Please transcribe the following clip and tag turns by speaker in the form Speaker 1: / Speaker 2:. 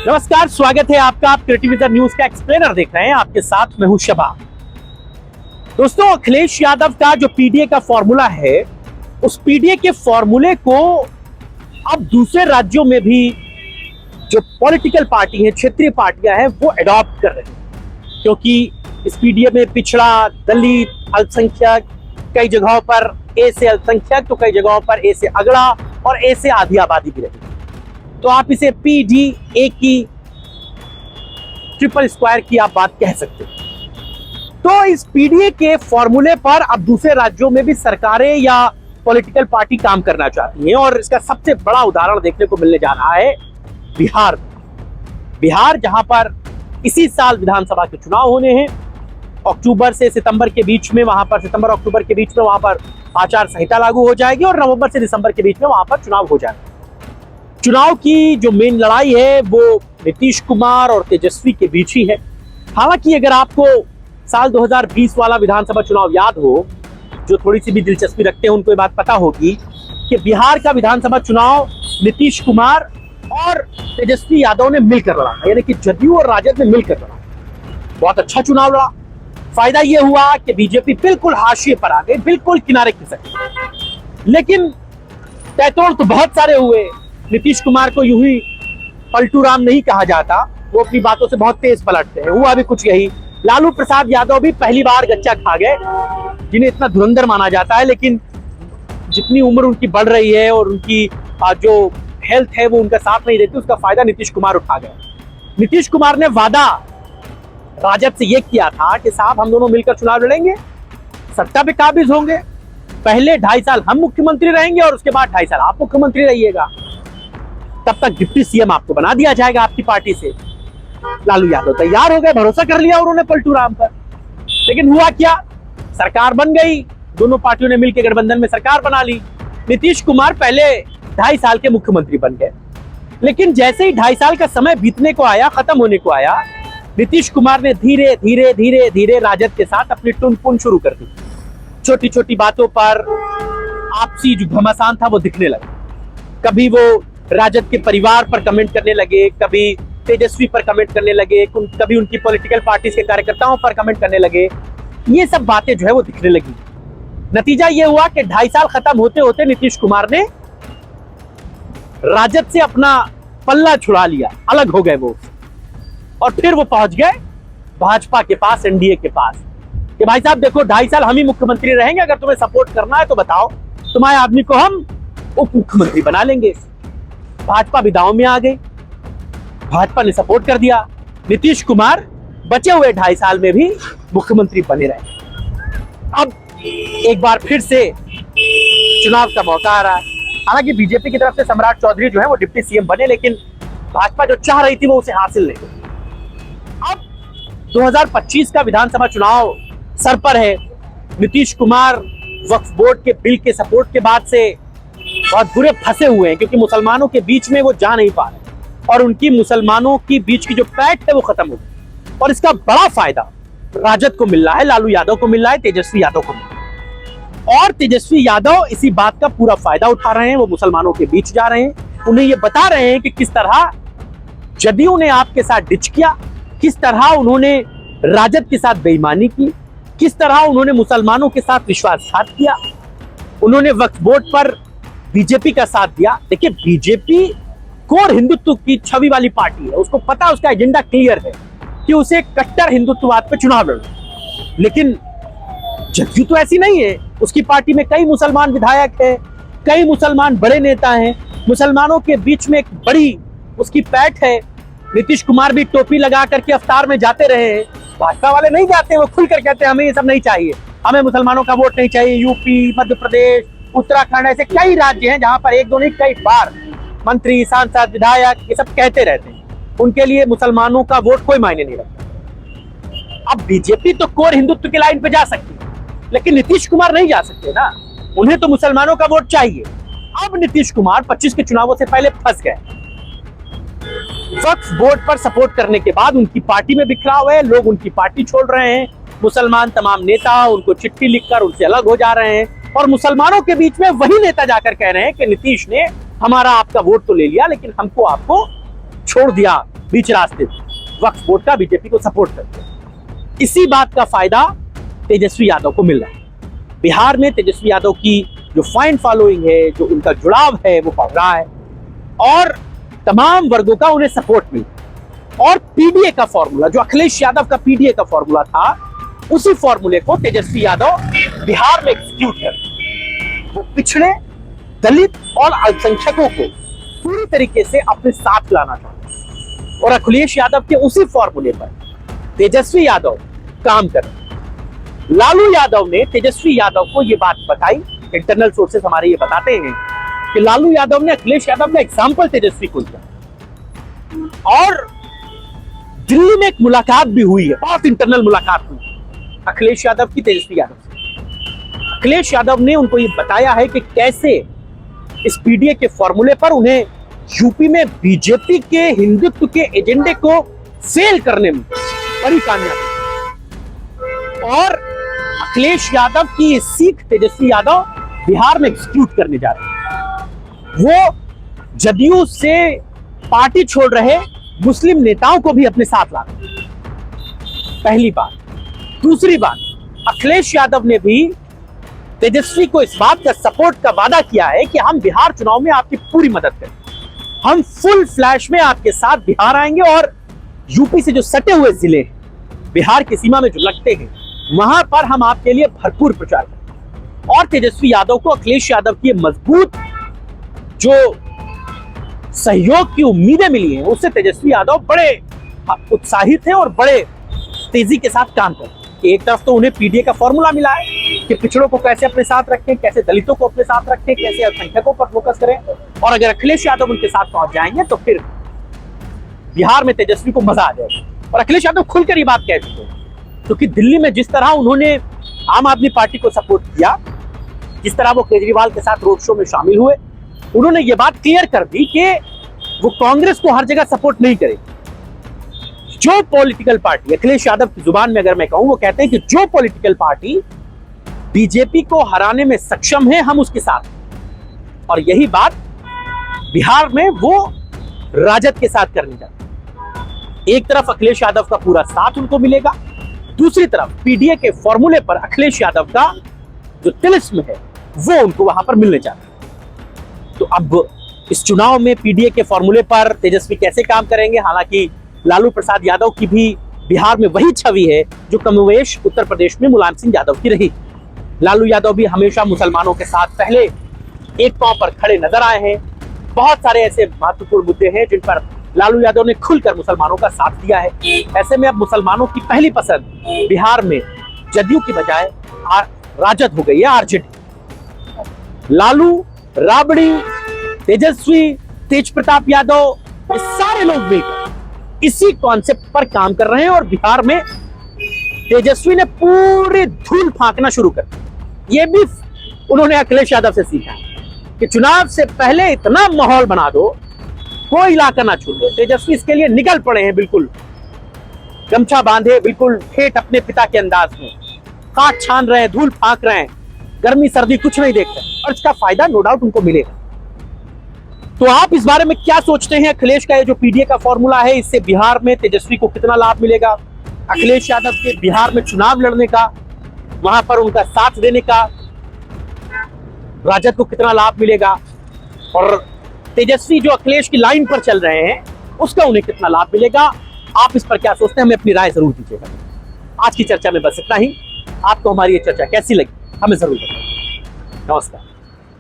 Speaker 1: नमस्कार, स्वागत है आपका। आप क्रिएटिविटी न्यूज का एक्सप्लेनर देख रहे हैं। आपके साथ मैं हूं शबा। दोस्तों, अखिलेश यादव का जो पीडीए का फॉर्मूला है, उस पीडीए के फॉर्मूले को अब दूसरे राज्यों में भी जो पॉलिटिकल पार्टी है, क्षेत्रीय पार्टियां हैं, वो अडॉप्ट कर रहे हैं। क्योंकि इस पीडीए में पिछड़ा, दलित, अल्पसंख्यक, कई जगहों पर ए से अल्पसंख्यक तो कई जगहों पर ए से अगड़ा और ए से आधी आबादी भी रही। तो आप इसे पीडीए की ट्रिपल स्क्वायर की आप बात कह सकते हैं। तो इस पीडीए के फॉर्मूले पर अब दूसरे राज्यों में भी सरकारें या पॉलिटिकल पार्टी काम करना चाहती हैं, और इसका सबसे बड़ा उदाहरण देखने को मिलने जा रहा है बिहार। बिहार, जहां पर इसी साल विधानसभा के चुनाव होने हैं। अक्टूबर से सितंबर के बीच में वहां पर, सितंबर अक्टूबर के बीच में वहां पर आचार संहिता लागू हो जाएगी और नवंबर से दिसंबर के बीच में वहां पर चुनाव हो जाएगा। चुनाव की जो मेन लड़ाई है वो नीतीश कुमार और तेजस्वी के बीच ही है। हालांकि अगर आपको साल 2020 वाला विधानसभा चुनाव याद हो, जो थोड़ी सी भी दिलचस्पी रखते हैं उनको ये बात पता होगी कि बिहार का विधानसभा चुनाव नीतीश कुमार और तेजस्वी यादव ने मिलकर लड़ा, यानी कि जदयू और राजद ने मिलकर लड़ा। बहुत अच्छा चुनाव लड़ा। फायदा यह हुआ कि बीजेपी बिल्कुल हाशिए पर आ गई, बिल्कुल किनारे खिसक गई। लेकिन तैतोड़ तो बहुत सारे हुए। नीतीश कुमार को यूं ही पलटू राम नहीं कहा जाता, वो अपनी बातों से बहुत तेज पलटते हैं। हुआ भी कुछ यही। लालू प्रसाद यादव भी पहली बार गच्चा खा गए, जिन्हें इतना धुरंधर माना जाता है, लेकिन जितनी उम्र उनकी बढ़ रही है और उनकी जो हेल्थ है वो उनका साथ नहीं देती, उसका फायदा नीतीश कुमार उठा गए। नीतीश कुमार ने वादा राजद से यह किया था कि साहब, हम दोनों मिलकर चुनाव लड़ेंगे, सत्ता पे काबिज होंगे, पहले 2.5 साल हम मुख्यमंत्री रहेंगे और उसके बाद 2.5 साल आप मुख्यमंत्री रहिएगा, तब तक डिप्टी सीएम आपको बना दिया जाएगा आपकी पार्टी से। लालू यादव तैयार हो गए, भरोसा कर लिया उन्होंने पलटू राम पर। लेकिन हुआ क्या? सरकार बन गई। दोनों पार्टियों ने मिलकर गठबंधन में सरकार बना ली। नीतीश कुमार पहले 2.5 साल के मुख्यमंत्री बन गए, लेकिन जैसे ही 2.5 साल का समय बीतने को आया, खत्म होने को आया, नीतीश कुमार ने धीरे धीरे धीरे धीरे राजद के साथ अपनी टुनपुन शुरू कर दी। छोटी छोटी बातों पर आपसी जो घमासान था वो दिखने लगा। कभी वो राजद के परिवार पर कमेंट करने लगे, कभी तेजस्वी पर कमेंट करने लगे, कभी उनकी पॉलिटिकल पार्टी के कार्यकर्ताओं पर कमेंट करने लगे। ये सब बातें जो है वो दिखने लगी। नतीजा ये हुआ कि 2.5 साल खत्म होते होते नीतीश कुमार ने राजद से अपना पल्ला छुड़ा लिया, अलग हो गए वो, और फिर वो पहुंच गए भाजपा के पास, एनडीए के पास, कि भाई साहब देखो, 2.5 साल हम ही मुख्यमंत्री रहेंगे, अगर तुम्हें सपोर्ट करना है तो बताओ, तुम्हारे आदमी को हम उप मुख्यमंत्री बना लेंगे। भाजपा भी दांव में आ गई, भाजपा ने सपोर्ट कर दिया। नीतीश कुमार बचे हुए 2.5 साल में भी मुख्यमंत्री बने रहे। अब एक बार फिर से चुनाव का मौका आ रहा है। हालांकि बीजेपी की तरफ से सम्राट चौधरी जो है वो डिप्टी सीएम बने, लेकिन भाजपा जो चाह रही थी वो उसे हासिल नहीं हुई। अब 2025 का विधानसभा चुनाव सर पर है। नीतीश कुमार वक्फ बोर्ड के बिल के सपोर्ट के बाद से बहुत बुरे फंसे हुए हैं, क्योंकि मुसलमानों के बीच में वो जा नहीं पा रहे और उनकी मुसलमानों की बीच की जो पैठ है वो खत्म हो गई। और इसका बड़ा फायदा राजद को मिल रहा है, लालू यादव को मिल रहा है, तेजस्वी यादव को मिल रहा है। और तेजस्वी यादव इसी बात का पूरा फायदा उठा रहे हैं। वो मुसलमानों के बीच जा रहे हैं, उन्हें ये बता रहे हैं कि किस तरह जदयू ने आपके साथ डिच किया, किस तरह उन्होंने राजद के साथ बेईमानी की, किस तरह उन्होंने मुसलमानों के साथ विश्वासघात किया। उन्होंने वक्फ बोर्ड पर बीजेपी का साथ दिया। देखिए, बीजेपी कोर हिंदुत्व की छवि वाली पार्टी है, उसको पता, उसका एजेंडा क्लियर है कि उसे कट्टर हिंदुत्ववाद पे चुनाव लड़ना। लेकिन जदयू तो ऐसी नहीं है। उसकी पार्टी में कई मुसलमान विधायक हैं, कई मुसलमान बड़े नेता हैं, मुसलमानों के बीच में एक बड़ी उसकी पैठ है। नीतीश कुमार भी टोपी लगा करके अफ्तार में जाते रहे हैं। भाजपा वाले नहीं जाते, वो खुलकर कहते हैं हमें ये सब नहीं चाहिए, हमें मुसलमानों का वोट नहीं चाहिए। यूपी, मध्य प्रदेश, उत्तराखंड, ऐसे कई राज्य हैं जहां पर एक दो नहीं कई बार मंत्री, सांसद, विधायक ये सब कहते रहते हैं उनके लिए मुसलमानों का वोट कोई मायने नहीं रखता। अब बीजेपी तो कोर हिंदुत्व की लाइन पे जा सकती है, लेकिन नीतीश कुमार नहीं जा सकते ना, उन्हें तो मुसलमानों का वोट चाहिए। अब नीतीश कुमार 25 के चुनावों से पहले फंस गए। वक्फ बोर्ड पर सपोर्ट करने के बाद उनकी पार्टी में बिखराव है, लोग उनकी पार्टी छोड़ रहे हैं। मुसलमान तमाम नेता उनको चिट्ठी लिखकर उनसे अलग हो जा रहे हैं, और मुसलमानों के बीच में वही नेता जाकर कह रहे हैं कि नीतीश ने हमारा आपका वोट तो ले लिया, लेकिन हमको आपको छोड़ दिया, बीच रास्ते वक्फ बोर्ड का बीजेपी को सपोर्ट करते हैं। इसी बात का फायदा तेजस्वी यादव को मिल रहा है। बिहार में तेजस्वी यादव की जो फाइन फॉलोइंग है, जो उनका जुड़ाव है, वो बढ़ रहा है और तमाम वर्गों का उन्हें सपोर्ट मिल रहा है। और पीडीए का फॉर्मूला, जो अखिलेश यादव का पीडीए का फॉर्मूला था, उसी फॉर्मूले को तेजस्वी यादव बिहार में एग्जीक्यूट कर, वो पिछड़े, दलित और अल्पसंख्यकों को पूरी तरीके से अपने साथ लाना चाहते हैं। और अखिलेश यादव के उसी फॉर्मूले पर तेजस्वी यादव काम कर रहे हैं। लालू यादव ने तेजस्वी यादव को यह बात बताई, इंटरनल सोर्सेस हमारे ये बताते हैं कि लालू यादव ने अखिलेश यादव का एग्जाम्पल तेजस्वी को दिया और दिल्ली में एक मुलाकात भी हुई है, बहुत इंटरनल मुलाकात हुई अखिलेश यादव की तेजस्वी यादव से। अखिलेश यादव ने उनको ये बताया है कि कैसे इस पीडीए के फॉर्मूले पर उन्हें यूपी में बीजेपी के हिंदुत्व के एजेंडे को फेल करने में बड़ी कामयाबी और अखिलेश यादव की सीख तेजस्वी यादव बिहार में एग्जीक्यूट करने जा रहे हैं। वो जदयू से पार्टी छोड़ रहे मुस्लिम नेताओं को भी अपने साथ ला रहे हैं, पहली बात। दूसरी बात, अखिलेश यादव ने भी तेजस्वी को इस बात का सपोर्ट का वादा किया है कि हम बिहार चुनाव में आपकी पूरी मदद करेंगे, हम फुल फ्लैश में आपके साथ बिहार आएंगे और यूपी से जो सटे हुए जिले हैं, बिहार की सीमा में जो लगते हैं, वहां पर हम आपके लिए भरपूर प्रचार करेंगे। और तेजस्वी यादव को अखिलेश यादव की मजबूत जो सहयोग की उम्मीदें मिली हैं, उससे तेजस्वी यादव बड़े उत्साहित हैं और बड़े तेजी के साथ काम कर रहे हैं। एक तरफ तो उन्हें पीडीए का फॉर्मूला मिला है कि पिछड़ों को कैसे अपने साथ रखें, कैसे दलितों को अपने साथ रखें, कैसे अल्पसंख्यकों पर फोकस करें, और अगर अखिलेश यादव उनके साथ पहुंच जाएंगे तो फिर बिहार में तेजस्वी को मजा आ जाएगा। और अखिलेश यादव खुलकर ये बात कह चुके हैं, क्योंकि दिल्ली में जिस तरह उन्होंने आम आदमी पार्टी को सपोर्ट किया, जिस तरह वो केजरीवाल के साथ रोड शो में शामिल हुए, उन्होंने ये बात क्लियर कर दी कि वो कांग्रेस को हर जगह सपोर्ट नहीं करेगी। जो पॉलिटिकल पार्टी, अखिलेश यादव की जुबान में अगर मैं कहूं, वो कहते हैं कि जो पॉलिटिकल पार्टी बीजेपी को हराने में सक्षम है, हम उसके साथ हैं। और यही बात बिहार में वो राजद के साथ करने जाते हैं। एक तरफ अखिलेश यादव का पूरा साथ उनको मिलेगा, दूसरी तरफ पीडीए के फॉर्मूले पर अखिलेश यादव का जो तिलिस्म है वो उनको वहां पर मिलने जाता है। तो अब इस चुनाव में पीडीए के फॉर्मूले पर तेजस्वी कैसे काम करेंगे? हालांकि लालू प्रसाद यादव की भी बिहार में वही छवि है जो कमोवेश उत्तर प्रदेश में मुलायम सिंह यादव की रही। लालू यादव भी हमेशा मुसलमानों के साथ पहले एक पांव पर खड़े नजर आए हैं। बहुत सारे ऐसे महत्वपूर्ण मुद्दे हैं जिन पर लालू यादव ने खुलकर मुसलमानों का साथ दिया है। ऐसे में अब मुसलमानों की पहली पसंद बिहार में जदयू की बजाय राजद हो गई है, आरजेडी। लालू, राबड़ी, तेजस्वी, तेज प्रताप यादव, ये सारे लोग मिलकर इसी कॉन्सेप्ट पर काम कर रहे हैं और बिहार में तेजस्वी ने पूरी धूल फांकना शुरू कर दी। ये भी उन्होंने अखिलेश यादव से सीखा कि चुनाव से पहले इतना माहौल बना दो, कोई इलाका ना छूटे। तेजस्वी इसके लिए निकल पड़े हैं, बिल्कुल गमछा बांधे, बिल्कुल ठेठ अपने पिता के अंदाज में काट छान रहे हैं, धूल फांक रहे हैं, गर्मी सर्दी कुछ नहीं देख रहे, और इसका फायदा नो डाउट उनको मिलेगा। तो आप इस बारे में क्या सोचते हैं? अखिलेश का ये जो पीडीए का फॉर्मूला है, इससे बिहार में तेजस्वी को कितना लाभ मिलेगा? अखिलेश यादव के बिहार में चुनाव लड़ने का, वहां पर उनका साथ देने का राजद को कितना लाभ मिलेगा? और तेजस्वी जो अखिलेश की लाइन पर चल रहे हैं, उसका उन्हें कितना लाभ मिलेगा? आप इस पर क्या सोचते हैं? हमें अपनी राय जरूर दीजिएगा। आज की चर्चा में बस इतना ही। आपको हमारी ये चर्चा कैसी लगी हमें जरूर बताइए। नमस्कार।